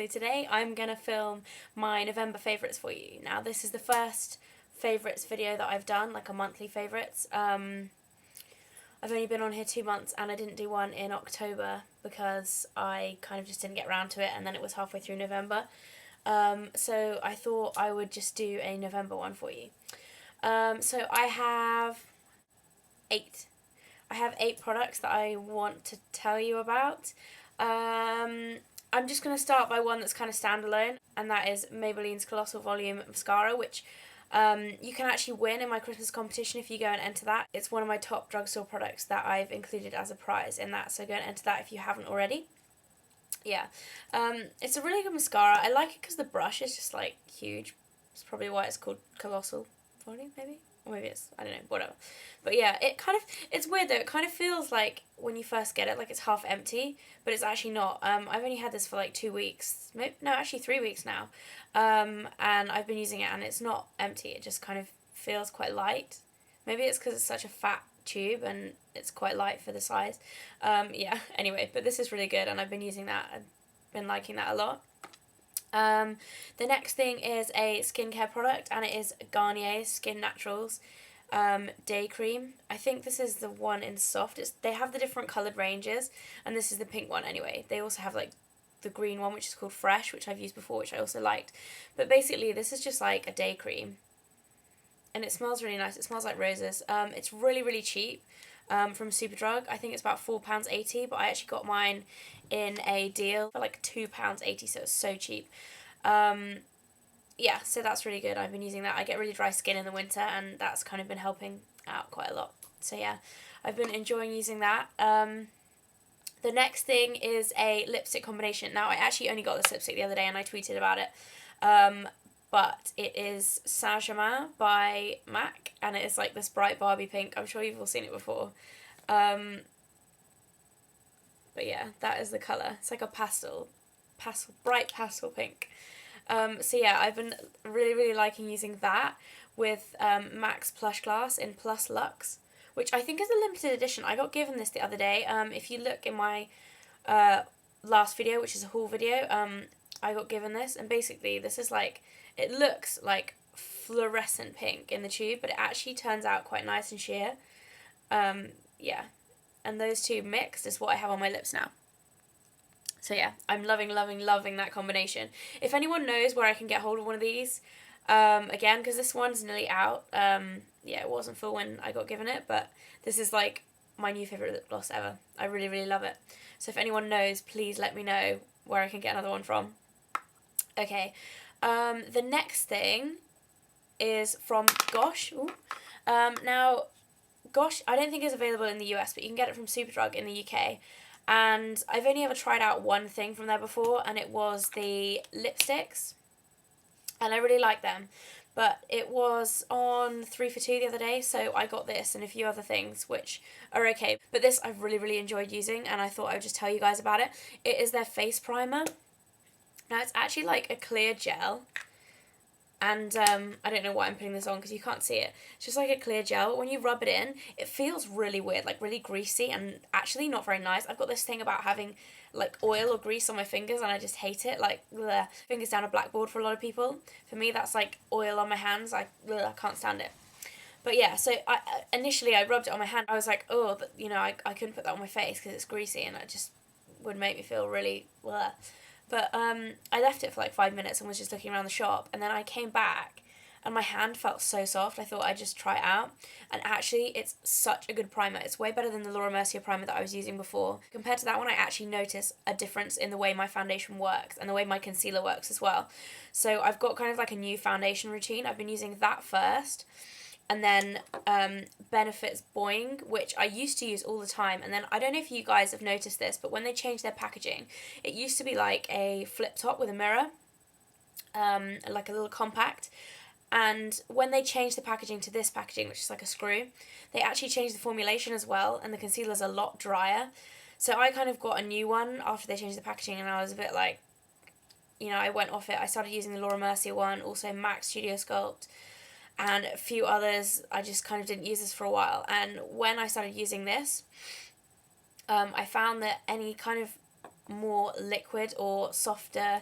today I'm going to film my November favourites for you. Now this is the first favourites video that I've done, like a monthly favourites. I've only been on here 2 months and I didn't do one in October because I kind of just didn't get around to it, and then it was halfway through November. So I thought I would just do a November one for you. So I have 8. I have 8 products that I want to tell you about. I'm just going to start by one that's kind of standalone, and that is Maybelline's Colossal Volume Mascara, which you can actually win in my Christmas competition if you go and enter that. It's one of my top drugstore products that I've included as a prize in that, so go and enter that if you haven't already. Yeah, it's a really good mascara. I like it because the brush is just like huge. It's probably why it's called Colossal Volume, maybe? Or maybe it's, I don't know, whatever. But yeah, it's weird though. It kind of feels like when you first get it, like it's half empty, but it's actually not. I've only had this for like 2 weeks. No, actually 3 weeks now. And I've been using it and it's not empty. It just kind of feels quite light. Maybe it's because it's such a fat tube and it's quite light for the size. Yeah, anyway, but this is really good and I've been using that. I've been liking that a lot. The next thing is a skincare product, and it is Garnier's Skin Naturals Day Cream. I think this is the one in soft. They have the different coloured ranges, and this is the pink one anyway. They also have like the green one, which is called Fresh, which I've used before, which I also liked. But basically this is just like a day cream, and it smells really nice. It smells like roses. It's really, really cheap. From Superdrug. I think it's about £4.80, but I actually got mine in a deal for like £2.80, so it's so cheap. Yeah, so that's really good. I've been using that. I get really dry skin in the winter, and that's kind of been helping out quite a lot. So yeah, I've been enjoying using that. The next thing is a lipstick combination. Now, I actually only got this lipstick the other day, and I tweeted about it. But it is Saint Germain by MAC, and it is like this bright Barbie pink. I'm sure you've all seen it before. But yeah, that is the colour. It's like a bright pastel pink. So yeah, I've been really, really liking using that with MAC's Plush Glass in Plus Luxe, which I think is a limited edition. I got given this the other day. If you look in my last video, which is a haul video, I got given this, and basically this is like, it looks like fluorescent pink in the tube, but it actually turns out quite nice and sheer. Yeah, and those two mixed is what I have on my lips now. So yeah, I'm loving, loving, loving that combination. If anyone knows where I can get hold of one of these, again, because this one's nearly out. Yeah, it wasn't full when I got given it, but this is like my new favourite lip gloss ever. I really, really love it. So if anyone knows, please let me know where I can get another one from. Okay, the next thing is from Gosh. Now, Gosh, I don't think is available in the US, but you can get it from Superdrug in the UK. And I've only ever tried out one thing from there before, and it was the lipsticks. And I really like them. But it was on 3 for 2 the other day, so I got this and a few other things which are okay. But this I've really, really enjoyed using, and I thought I would just tell you guys about it. It is their face primer. Now, it's actually like a clear gel, and I don't know why I'm putting this on because you can't see it. It's just like a clear gel. When you rub it in, it feels really weird, like really greasy, and actually not very nice. I've got this thing about having like oil or grease on my fingers, and I just hate it. Like, bleh. Fingers down a blackboard for a lot of people. For me, that's like oil on my hands. I can't stand it. But yeah, so initially I rubbed it on my hand. I was like, oh, you know, I couldn't put that on my face because it's greasy, and it just would make me feel really bleh. But I left it for like 5 minutes and was just looking around the shop, and then I came back and my hand felt so soft. I thought I'd just try it out, and actually it's such a good primer. It's way better than the Laura Mercier primer that I was using before. Compared to that one, I actually notice a difference in the way my foundation works and the way my concealer works as well. So I've got kind of like a new foundation routine. I've been using that first, and then Benefit's boi-ing, which I used to use all the time. And then I don't know if you guys have noticed this, but when they changed their packaging, it used to be like a flip top with a mirror, like a little compact. And when they changed the packaging to this packaging, which is like a screw, they actually changed the formulation as well, and the concealer's a lot drier. So I kind of got a new one after they changed the packaging, and I was a bit like, you know, I went off it. I started using the Laura Mercier one, also MAC Studio Sculpt, and a few others. I just kind of didn't use this for a while. And when I started using this, I found that any kind of more liquid or softer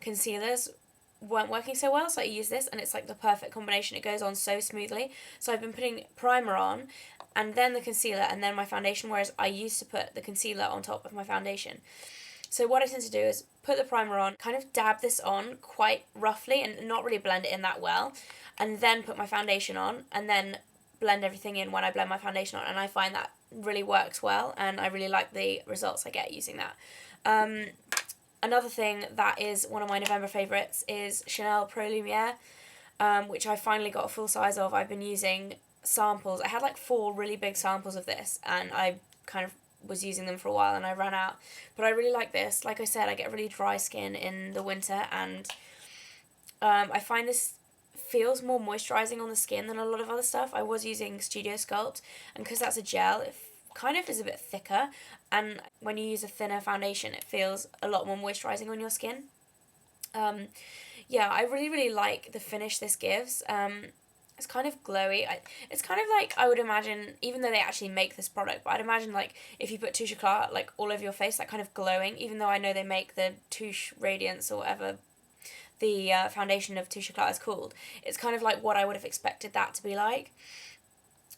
concealers weren't working so well, so I used this, and it's like the perfect combination. It goes on so smoothly. So I've been putting primer on, and then the concealer, and then my foundation, whereas I used to put the concealer on top of my foundation. So what I tend to do is put the primer on, kind of dab this on quite roughly and not really blend it in that well, and then put my foundation on, and then blend everything in when I blend my foundation on, and I find that really works well, and I really like the results I get using that. Another thing that is one of my November favourites is Chanel Pro Lumiere, which I finally got a full size of. I've been using samples. I had like 4 really big samples of this, and I kind of was using them for a while and I ran out. But I really like this. Like I said, I get really dry skin in the winter, and I find this feels more moisturising on the skin than a lot of other stuff. I was using Studio Sculpt, and because that's a gel, it kind of is a bit thicker, and when you use a thinner foundation, it feels a lot more moisturising on your skin. Yeah, I really, really like the finish this gives. It's kind of glowy. It's kind of like, I would imagine, even though they actually make this product, but I'd imagine like if you put Touche Éclat like all over your face, that kind of glowing, even though I know they make the Touche Radiance or whatever the foundation of Touche Éclat is called. It's kind of like what I would have expected that to be like.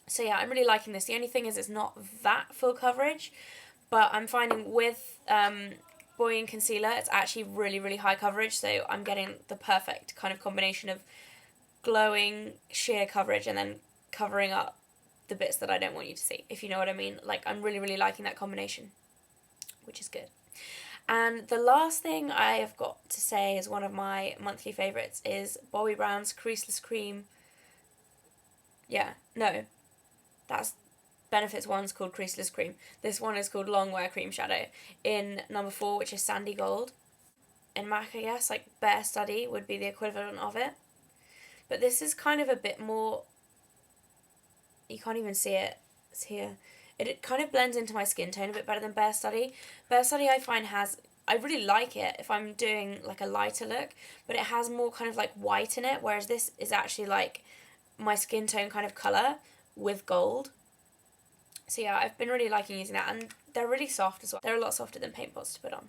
So yeah, I'm really liking this. The only thing is it's not that full coverage, but I'm finding with boi-ing concealer, it's actually really, really high coverage, so I'm getting the perfect kind of combination of glowing sheer coverage and then covering up the bits that I don't want you to see, if you know what I mean. Like, I'm really, really liking that combination, which is good. And the last thing I have got to say is one of my monthly favourites is Bobbi Brown's Creaseless Cream. Yeah, no, that's Benefits one's called Creaseless Cream. This one is called Long Wear Cream Shadow in number 4, which is Sandy Gold. In MAC, I guess, like Bare Study would be the equivalent of it. But this is kind of a bit more, you can't even see it, it's here. It kind of blends into my skin tone a bit better than Bare Study. Bare Study I find I really like it if I'm doing like a lighter look, but it has more kind of like white in it, whereas this is actually like my skin tone kind of colour with gold. So yeah, I've been really liking using that, and they're really soft as well. They're a lot softer than paint pots to put on.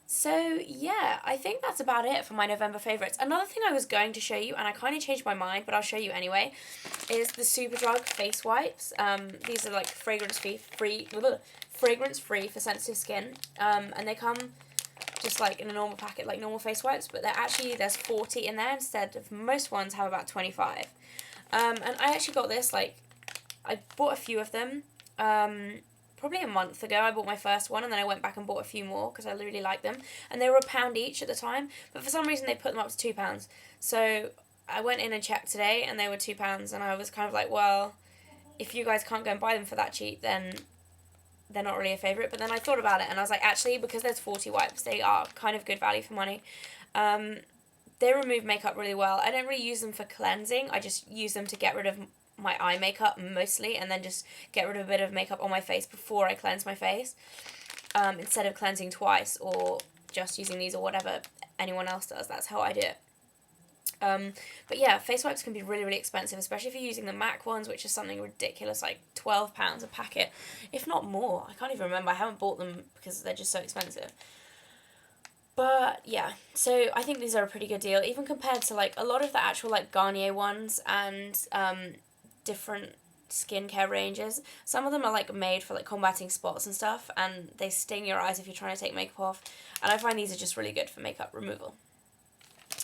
So yeah, I think that's about it for my November favourites. Another thing I was going to show you, and I kind of changed my mind, but I'll show you anyway, is the Superdrug face wipes. These are like fragrance-free for sensitive skin, and they come just like in a normal packet, like normal face wipes, but there's 40 in there instead of most ones have about 25. And I actually got this, like, I bought a few of them, probably a month ago. I bought my first one, and then I went back and bought a few more because I really liked them, and they were £1 each at the time, but for some reason they put them up to £2. So I went in and checked today, and they were £2, and I was kind of like, well, if you guys can't go and buy them for that cheap, then they're not really a favourite. But then I thought about it, and I was like, actually, because there's 40 wipes, they are kind of good value for money. They remove makeup really well. I don't really use them for cleansing. I just use them to get rid of my eye makeup mostly, and then just get rid of a bit of makeup on my face before I cleanse my face, instead of cleansing twice or just using these or whatever anyone else does. That's how I do it. But yeah, face wipes can be really, really expensive, especially if you're using the MAC ones, which is something ridiculous, like £12 a packet, if not more. I can't even remember. I haven't bought them because they're just so expensive. But yeah, so I think these are a pretty good deal, even compared to like a lot of the actual like Garnier ones and different skincare ranges. Some of them are like made for like combating spots and stuff, and they sting your eyes if you're trying to take makeup off, and I find these are just really good for makeup removal.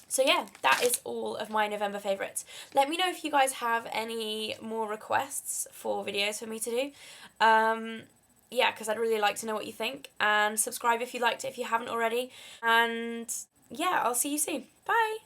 So yeah, that is all of my November favourites. Let me know if you guys have any more requests for videos for me to do. Yeah, because I'd really like to know what you think, and subscribe if you liked it if you haven't already, and yeah, I'll see you soon. Bye!